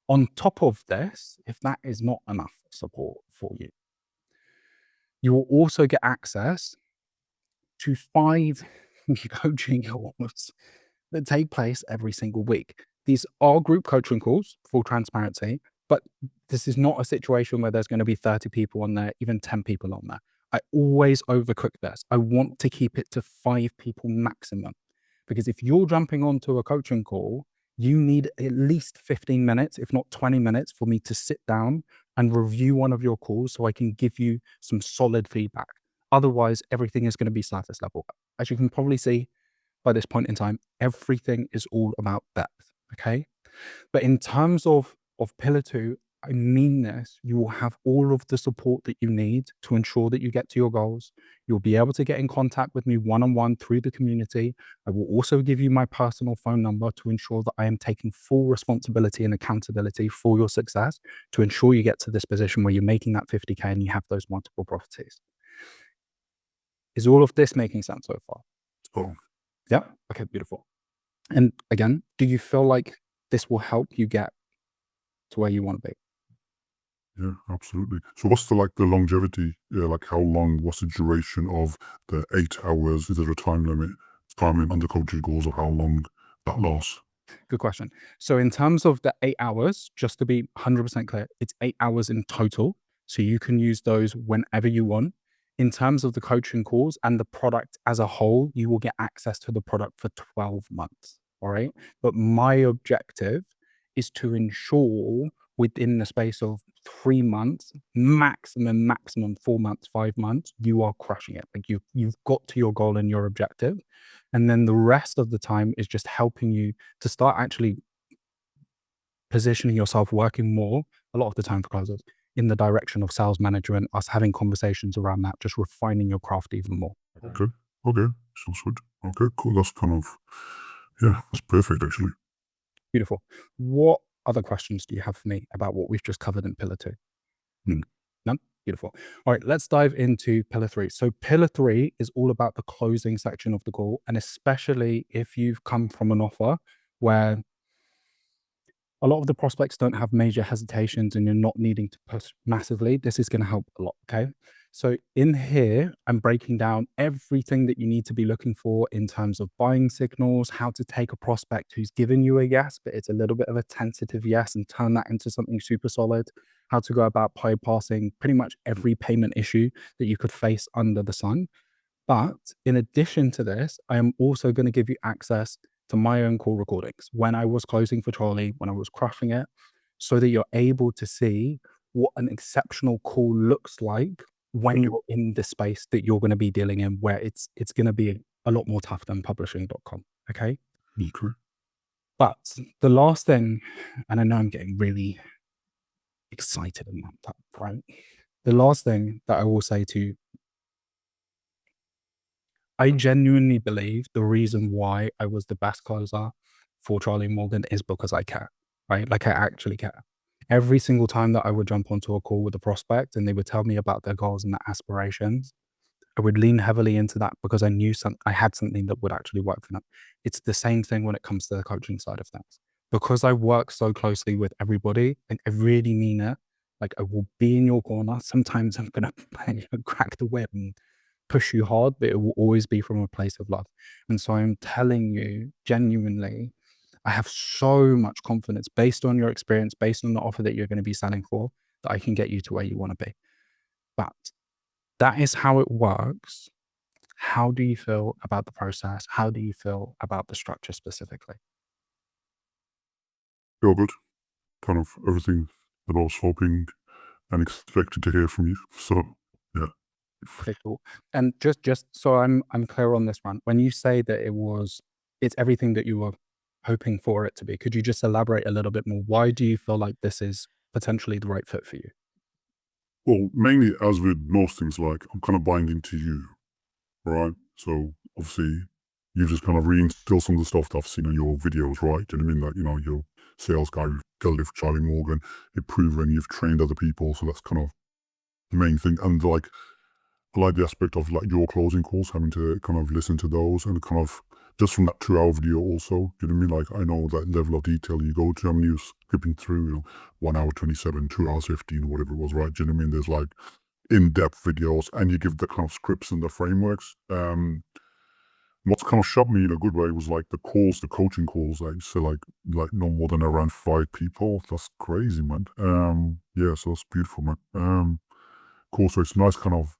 on top of this, if that is not enough support for you, you will also get access to 5 coaching calls that take place every single week. These are group coaching calls, full transparency, but this is not a situation where there's going to be 30 people on there, even 10 people on there. I always overcook this. I want to keep it to 5 people maximum, because if you're jumping onto a coaching call, you need at least 15 minutes, if not 20 minutes, for me to sit down and review one of your calls so I can give you some solid feedback. Otherwise, everything is going to be surface level. As you can probably see by this point in time, everything is all about depth. Okay. But in terms of pillar two, I mean this, you will have all of the support that you need to ensure that you get to your goals. You'll be able to get in contact with me one-on-one through the community. I will also give you my personal phone number to ensure that I am taking full responsibility and accountability for your success, to ensure you get to this position where you're making that 50K and you have those multiple properties. Is all of this making sense so far? Oh, Yeah. Okay, beautiful. And again, do you feel like this will help you get to where you want to be? yeah, absolutely. So what's the longevity? Yeah, like how long, what's the duration of the 8 hours? Is there a time limit on the coaching goals of how long that lasts? Good question. So in terms of the 8 hours, just to be 100% clear, it's 8 hours in total. So you can use those whenever you want. In terms of the coaching calls and the product as a whole, you will get access to the product for 12 months. All right. But my objective is to ensure within the space of 3 months, maximum 4 months, 5 months, you are crushing it. Like you've got to your goal and your objective. And then the rest of the time is just helping you to start actually positioning yourself, working more, a lot of the time for closers, in the direction of sales manager, and us having conversations around that, just refining your craft even more. Okay. Okay. Sounds good. Okay, cool. That's kind of, yeah, that's perfect actually. Beautiful. What other questions do you have for me about what we've just covered in pillar 2? Hmm. None? Beautiful. All right, let's dive into pillar 3. So pillar 3 is all about the closing section of the call, and especially if you've come from an offer where a lot of the prospects don't have major hesitations and you're not needing to push massively, this is going to help a lot. Okay. So in here, I'm breaking down everything that you need to be looking for in terms of buying signals, how to take a prospect who's given you a yes, but it's a little bit of a tentative yes, and turn that into something super solid, how to go about bypassing pretty much every payment issue that you could face under the sun. But in addition to this, I am also going to give you access to my own call recordings when I was closing for Charlie, when I was crushing it, so that you're able to see what an exceptional call looks like when you're in the space that you're going to be dealing in, where it's going to be a lot more tough than publishing.com. Okay. Okay. But the last thing, and I know I'm getting really excited and ramped up, right? The last thing that I will say to you, I genuinely believe the reason why I was the best closer for Charlie Morgan is because I care, right? Like I actually care. Every single time that I would jump onto a call with a prospect and they would tell me about their goals and their aspirations, I would lean heavily into that because I knew I had something that would actually work for them. It's the same thing when it comes to the coaching side of things. Because I work so closely with everybody, and I really mean it, like I will be in your corner. Sometimes I'm gonna crack the whip and push you hard, but it will always be from a place of love. And so I'm telling you genuinely, I have so much confidence based on your experience, based on the offer that you're going to be selling for, that I can get you to where you want to be. But that is how it works. How do you feel about the process? How do you feel about the structure specifically? Feel good. Kind of everything that I was hoping and expected to hear from you. So, yeah. Okay, cool. And just so I'm clear on this one, when you say that it's everything that you were hoping for it to be, could you just elaborate a little bit more? Why do you feel like this is potentially the right fit for you? Well, mainly as with most things, like I'm kind of buying into you, right? So obviously, you just kind of reinstill some of the stuff that I've seen in your videos, right? Do you know what I mean? Like, you know, you're a sales guy, you've killed it for Charlie Morgan, you've proven you've trained other people. So that's kind of the main thing. And like, I like the aspect of like your closing calls, having to kind of listen to those and kind of just from that 2 hour video also, you know what I mean? Like I know that level of detail you go to. I mean, you're skipping through, you know, 1 hour 27, 2 hours 15, whatever it was, right? Do you know what I mean? There's like in-depth videos and you give the kind of scripts and the frameworks. What's kind of shocked me in a good way was like the calls, the coaching calls. Like you said, like no more than around 5 people. That's crazy, man. Yeah, so that's beautiful, man. Cool. So it's nice kind of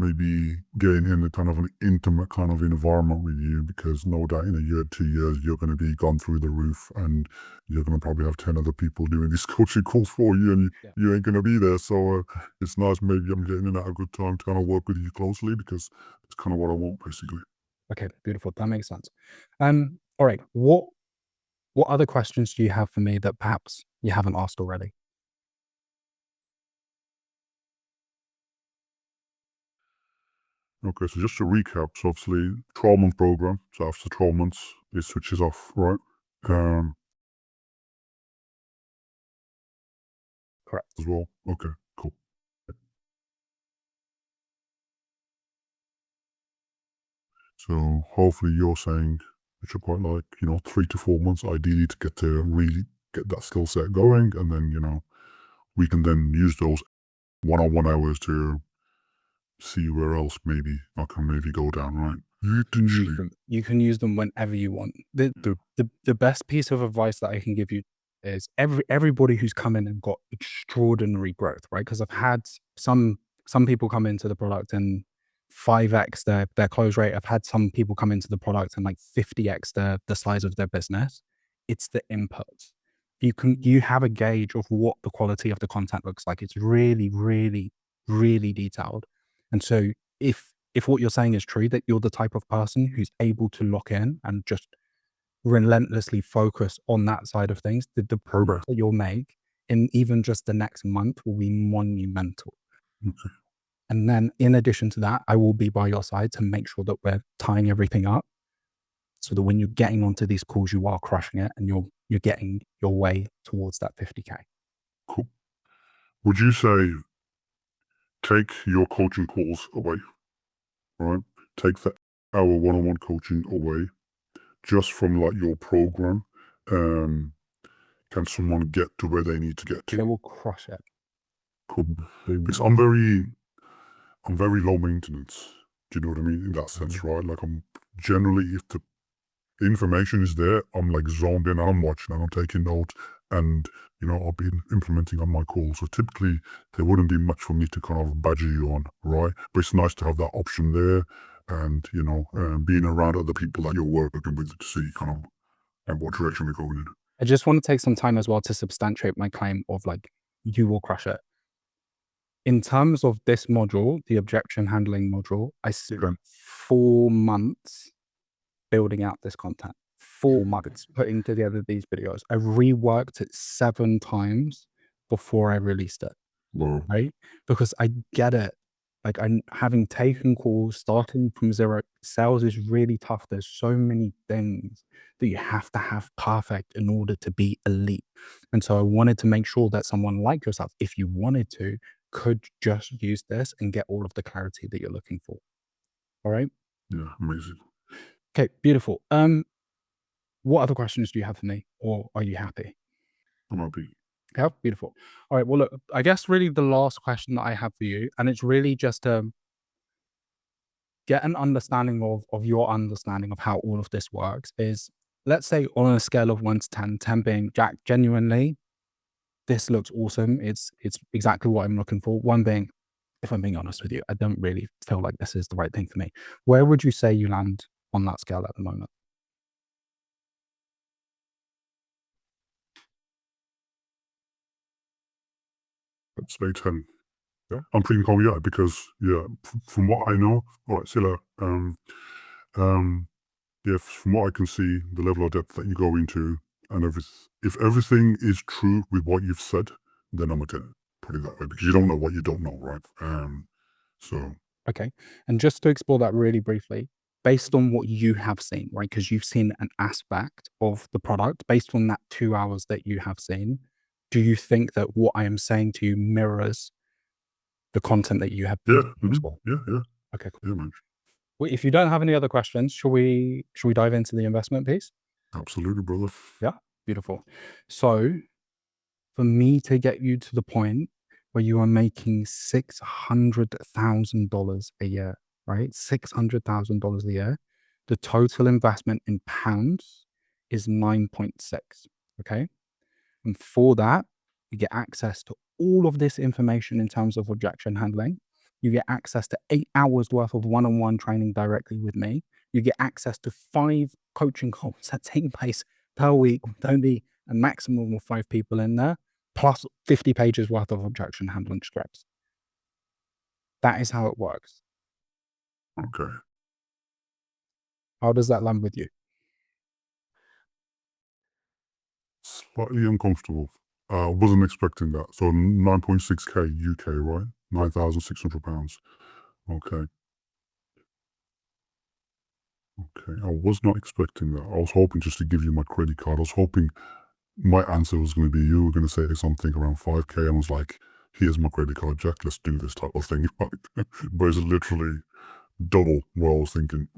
maybe getting in a kind of an intimate kind of environment with you because no doubt in a year, 2 years, you're going to be gone through the roof and you're going to probably have 10 other people doing these coaching calls for you and Yeah. you ain't going to be there. So it's nice. Maybe I'm getting in at a good time to kind of work with you closely because it's kind of what I want basically. Okay, beautiful. That makes sense. All right. What other questions do you have for me that perhaps you haven't asked already? Okay, so just to recap, so obviously 12-month program. So after 12 months, it switches off, right? Um, Correct. as well. Okay, cool. So hopefully you're saying, which I quite like, you know, 3 to 4 months ideally to get to really get that skill set going. And then, you know, we can then use those one-on-one hours to see where else maybe I can maybe go down, right? Usually. You can use them whenever you want. The best piece of advice that I can give you is everybody who's come in and got extraordinary growth, right? Because I've had some people come into the product and 5x their close rate. I've had some people come into the product and like 50x the size of their business. It's the inputs. you have a gauge of what the quality of the content looks like. It's really, really, really detailed. And so if what you're saying is true, that you're the type of person who's able to lock in and just relentlessly focus on that side of things, the progress that you'll make in even just the next month will be monumental. Okay. And then in addition to that, I will be by your side to make sure that we're tying everything up so that when you're getting onto these calls, you are crushing it and you're getting your way towards that 50K. Cool. Would you say take your coaching calls away, right? Take the hour one-on-one coaching away just from like your program. Can someone get to where they need to get They to? will crush it. Cool. Because I'm very low maintenance. Do you know what I mean? In that sense, right? Like I'm generally, if the information is there, I'm like zoned in and I'm watching and I'm taking notes and, I'll be implementing on my calls. So typically there wouldn't be much for me to kind of badger you on, right? But it's nice to have that option there and, being around other people that you're working with to see kind of and what direction we're going in. I just want to take some time as well to substantiate my claim of like, you will crush it. In terms of this module, the objection handling module, I spent 4 months building out this content. 4 months putting together these videos. I reworked it 7 times before I released it, Wow. right? Because I get it. Like I'm having taken calls, starting from zero. Sales is really tough. There's so many things that you have to have perfect in order to be elite. And so I wanted to make sure that someone like yourself, if you wanted to, could just use this and get all of the clarity that you're looking for. All right. Yeah, amazing. Okay, beautiful. What other questions do you have for me, or are you happy? I'm happy. Yeah, beautiful. All right. Well, look, I guess really the last question that I have for you, and it's really just get an understanding of your understanding of how all of this works is, let's say on a scale of 1 to 10, 10 being Jack, genuinely, this looks awesome. It's exactly what I'm looking for. 1 being, if I'm being honest with you, I don't really feel like this is the right thing for me. Where would you say you land on that scale at the moment? Let's say 10. Yeah, I'm feeling calm, yeah, because from what I know, all right, Silla, yeah, from what I can see, the level of depth that you go into, and if everything is true with what you've said, then I'm a 10. Put it that way, because you don't know what you don't know, right? So Okay. And just to explore that really briefly, based on what you have seen, right? Because you've seen an aspect of the product, based on that 2 hours that you have seen, do you think that what I am saying to you mirrors the content that you have? yeah, Explore? yeah, Okay, cool. yeah, man, Well, if you don't have any other questions, shall we dive into the investment piece? absolutely, brother. Yeah. Beautiful. So for me to get you to the point where you are making $600,000 a year, right? $600,000 a year. The total investment in pounds is 9.6. Okay. And for that, you get access to all of this information in terms of objection handling. You get access to 8 hours worth of one-on-one training directly with me. You get access to 5 coaching calls that take place per week with only a maximum of 5 people in there, plus 50 pages worth of objection handling scripts. That is how it works. Okay. How does that land with you? Slightly uncomfortable. Wasn't expecting that. So 9.6K UK, right? £9,600. Okay. Okay. I was not expecting that. I was hoping just to give you my credit card. I was hoping my answer was going to be you were going to say something around 5K. And I was like, here's my credit card, Jack. Let's do this type of thing. But it's literally double what I was thinking.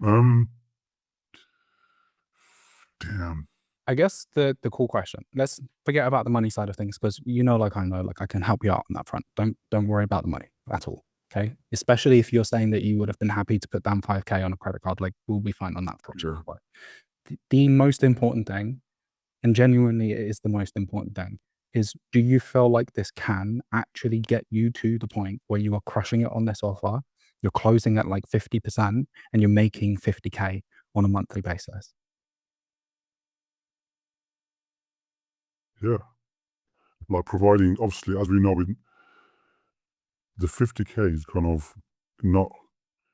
Damn. I guess the cool question. Let's forget about the money side of things because like I know, like I can help you out on that front. Don't worry about the money at all. Okay. Especially if you're saying that you would have been happy to put down 5K on a credit card, like we'll be fine on that front. Sure. The most important thing, and genuinely it is the most important thing, is do you feel like this can actually get you to the point where you are crushing it on this offer? You're closing at like 50% and you're making 50K on a monthly basis. Yeah. like providing, obviously, as we know, the 50k is kind of not,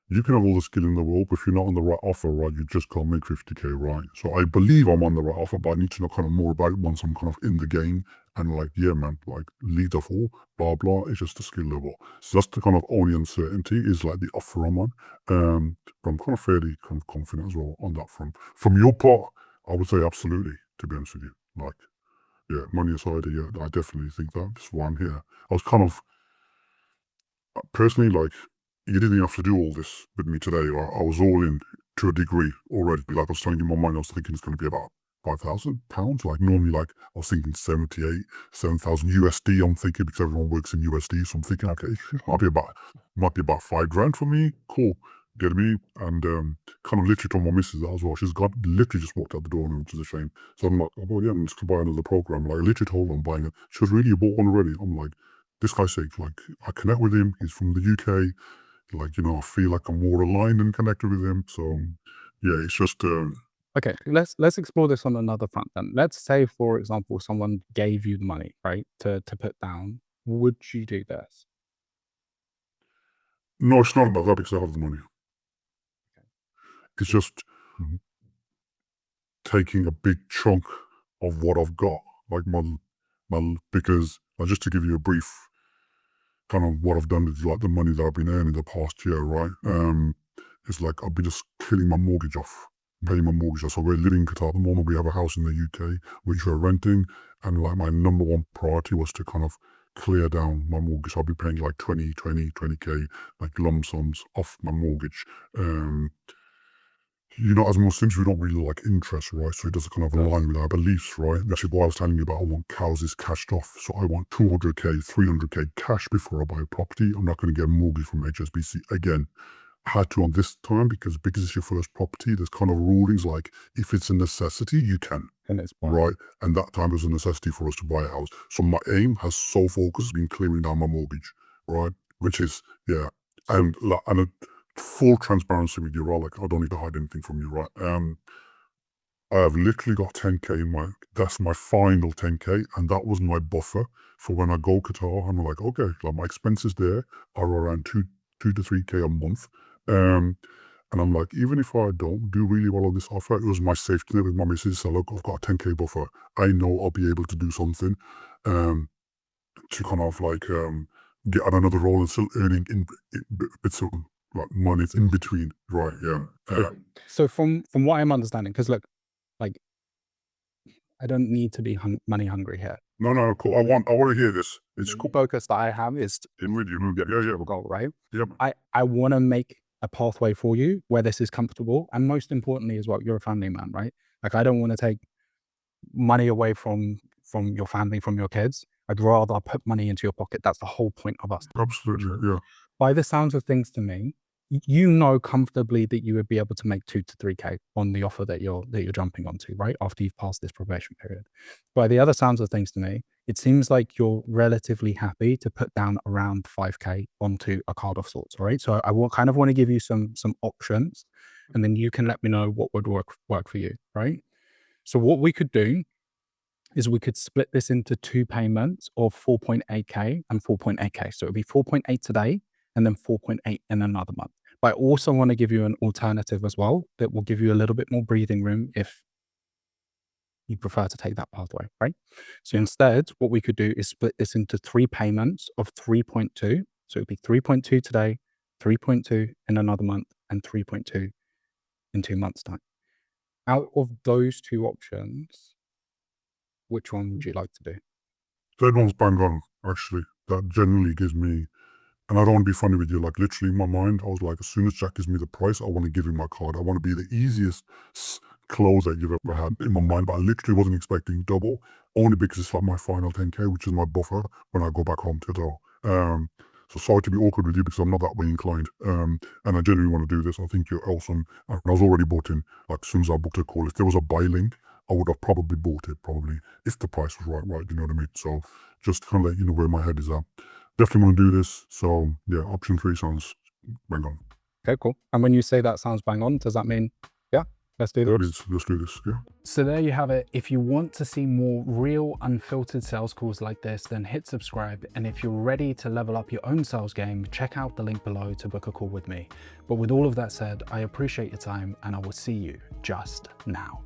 you can have all the skill in the world, but if you're not on the right offer, right, you just can't make 50k, right? So I believe I'm on the right offer, but I need to know kind of more about it once I'm kind of in the game and like, yeah, man, like lead off all, blah, blah, it's just the skill level. So that's the kind of only uncertainty is like the offer I'm on. But I'm kind of fairly kind of confident as well on that front. From your part, I would say absolutely, to be honest with you. Like, yeah, money aside, yeah, I definitely think that. That's why I'm here. I was kind of, personally, like, you didn't have to do all this with me today. I was all in to a degree already. Like I was telling you in my mind, I was thinking it's going to be about £5,000. Like normally, like I was thinking 7,000 USD. I'm thinking because everyone works in USD, so I'm thinking, okay, might be about £5,000 for me. Cool, get me? And kind of literally told my missus that as well. She's got literally just walked out the door, which is a shame. So I'm like, oh yeah, I'm just gonna buy another program. Like I literally told her I'm buying it. She was really, you bought one already. I'm like, this guy's sick. Like I connect with him. He's from the UK. Like, I feel like I'm more aligned and connected with him. So yeah, it's just Okay, let's explore this on another front then. Let's say, for example, someone gave you the money, right, to put down. Would you do this? no, it's not about that because I have the money. It's just Mhm. taking a big chunk of what I've got, like because just to give you a brief kind of what I've done with like the money that I've been earning the past year, right? It's like I've been just killing my mortgage off, paying my mortgage off. So we're living in Qatar at the moment. We have a house in the UK which we're renting, and like my number one priority was to kind of clear down my mortgage. I'll be paying like 20k like lump sums off my mortgage. As Muslims, we don't really like interest, right? So it doesn't kind of align with our beliefs, right? That's what I was telling you about. I want houses cashed off. So I want 200k, 300k cash before I buy a property. I'm not going to get a mortgage from HSBC again. I had to on this time because it's your first property. There's kind of rulings like if it's a necessity, you can, And it's fine. right? And that time was a necessity for us to buy a house. So my aim has so focused been clearing down my mortgage, right? Which is, yeah. And full transparency with you, right? Like I don't need to hide anything from you, right? I have literally got 10k that's my final 10k, and that was my buffer for when I go Qatar. I'm like, okay, like my expenses there are around two to 3k a month. And I'm like, even if I don't do really well on this offer, it was my safety net with my missus. So look, I've got a 10k buffer. I know I'll be able to do something to kind of like get on another role and still earning bits of like money in between, right? Yeah. So from what I'm understanding, because look, like I don't need to be money hungry here. No, cool. I want to hear this. It's The cool. focus that I have is In with you. Yeah. goal, right? Yeah. I want to make a pathway for you where this is comfortable, and most importantly as well, you're a family man, right? Like I don't want to take money away from your family, from your kids. I'd rather put money into your pocket. That's the whole point of us. Absolutely. Yeah. By the sounds of things to me, you know comfortably that you would be able to make 2 to 3k on the offer that you're jumping onto, right? After you've passed this probation period. By the other sounds of things to me, it seems like you're relatively happy to put down around 5k onto a card of sorts, all right? So I kind of want to give you some options, and then you can let me know what would work for you, right? So what we could do is we could split this into 2 payments of 4.8k and 4.8k. So it'd be 4.8 today and then 4.8 in another month. But I also want to give you an alternative as well that will give you a little bit more breathing room if you prefer to take that pathway, right? So instead, what we could do is split this into 3 payments of 3.2. So it'd be 3.2 today, 3.2 in another month, and 3.2 in 2 months' time. Out of those 2 options, which one would you like to do? Third one's bang on, actually. That generally gives me, and I don't want to be funny with you, like literally in my mind, I was like, as soon as Jack gives me the price, I want to give him my card. I want to be the easiest close that you've ever had in my mind, but I literally wasn't expecting double, only because it's like my final 10k, which is my buffer when I go back home to Qatar. So sorry to be awkward with you because I'm not that way inclined. And I genuinely want to do this. I think you're awesome. And I was already bought in. Like as soon as I booked a call, if there was a buy link, I would have probably bought it, probably, if the price was right, you know what I mean? So just to kind of let you know where my head is at. Definitely want to do this. So yeah, option 3 sounds bang on. Okay, cool. And when you say that sounds bang on, does that mean, yeah, Let's do that. Let's do this, yeah. So there you have it. If you want to see more real unfiltered sales calls like this, then hit subscribe. And if you're ready to level up your own sales game, check out the link below to book a call with me. But with all of that said, I appreciate your time and I will see you just now.